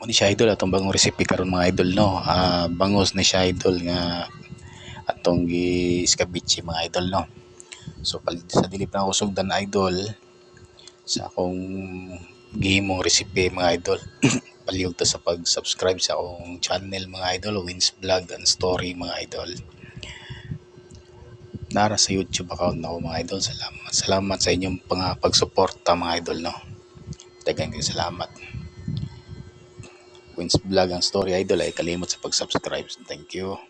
Mo ni siya idol atong bagong recipe karon mga idol no. Bangos ni siya idol nga atong gi-escabeche mga idol no. So sa dili pa ako sugdan idol sa akong gihimong recipe mga idol. Palihog ta sa pag-subscribe sa akong channel mga idol, Wins Vlog and Story mga idol. Nara sa YouTube account na ako mga idol. Salamat sa inyong pagsuporta mga idol no. Daghang salamat. Wins Vlog and Story idol ay kalimot sa pag-subscribe. Thank you.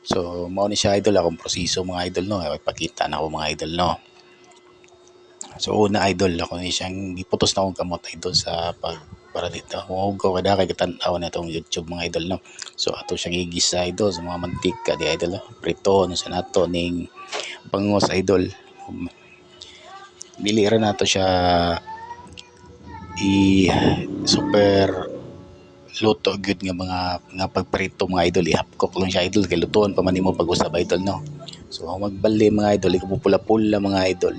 So mao ni siya idol akong proseso mga idol no. Ipakita na ako mga idol no. So una idol ako ni siyang giputos na akong kamot idol sa para dito. Huwag ko kada kay tan-aw na itong YouTube mga idol no. So ato siyang igisa idol sa mga mantika di idol no. Prito no sa nato ning bangos idol. Dili ra nato siya super luto gyud nga mga pagprito mga idol, ihapkok lang siya idol kay lutuon pa man nimo pag-usab idol no. So magbali mga idol, ikapupula-pula mga idol.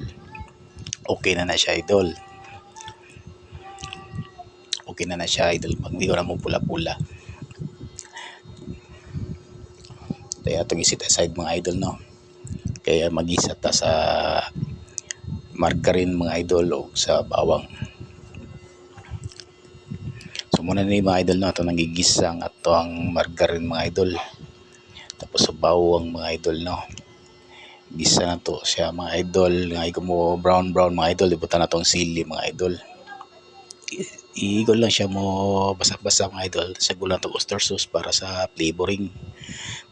Okay na siya idol. Okay na siya idol pag di ko na mo pula-pula. Kaya itong isit aside mga idol no. Kaya mag-isa ta sa margarine mga idol o sa bawang. So muna ni mga idol no, ito nangigisang ato ang margarine mga idol. Tapos sa bawang mga idol no. Gisa na to siya mga idol. Nga mo brown mga idol. Ibutan na tong sili mga idol. Igol lang siya mo basa-basa mga idol. Sagol na to oyster sauce para sa flavoring.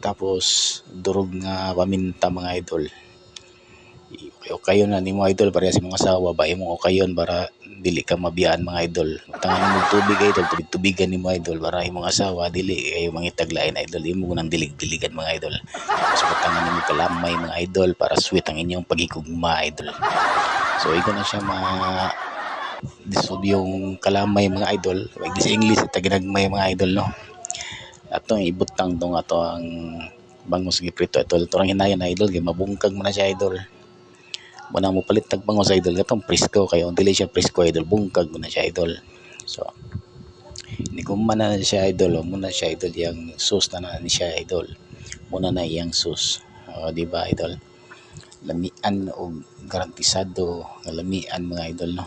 Tapos durog nga paminta mga idol. Okayon na ni mo idol para sa mga asawa ba imong okayon para dili ka mabiyaan mga idol. Tangan mo tubig idol, tubig-tubigan ni mo idol para imong asawa dili kayo mangitaglain idol. Imo nang dilig-diligan mga idol. Tapos tangan mo kalamay mga idol para sweet ang inyong pagigugma idol. So ito na siya dissolve yung kalamay mga idol. Wag di sa English taginagmay mga idol no. Atong ibutang tong ato ang bangos giprito idol. Turang hinayan idol kay mabungkag mo na siya idol. Muna mo palit tag bangos idol katong presko kayo dili siya presko idol bungkag mo na siya idol. So hindi ko man na siya idol muna siya idol yang sauce na ni siya idol. Muna na iyang sauce. Di ba idol? Lamian o garantisado lamian mga idol no.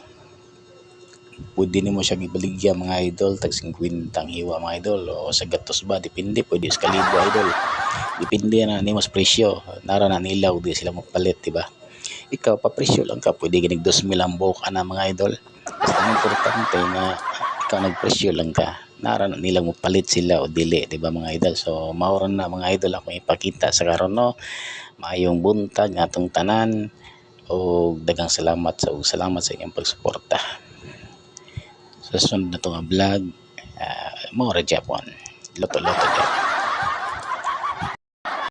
Pwede nimo siya gibaligya mga idol tag 50 ang hiwa mga idol o sa gatos ba depende pwede sa kalibo idol. Depende na nimo sa presyo. Nara na nilaw di sila mapalit di ba? Ikaw papresyo lang ka pwede ginig 2,000 ang buhok ana mga idol. Basta importante nga ikaw nagpresyo lang ka. Nara na nilang mapalit sila o dili di ba mga idol. So mao na mga idol akong ipakita sa karon no. Maayong buntag atong tanan o daghang salamat sa inyong pagsuporta. Sa sunod na itong vlog, more Japon. Loto-loto Japon.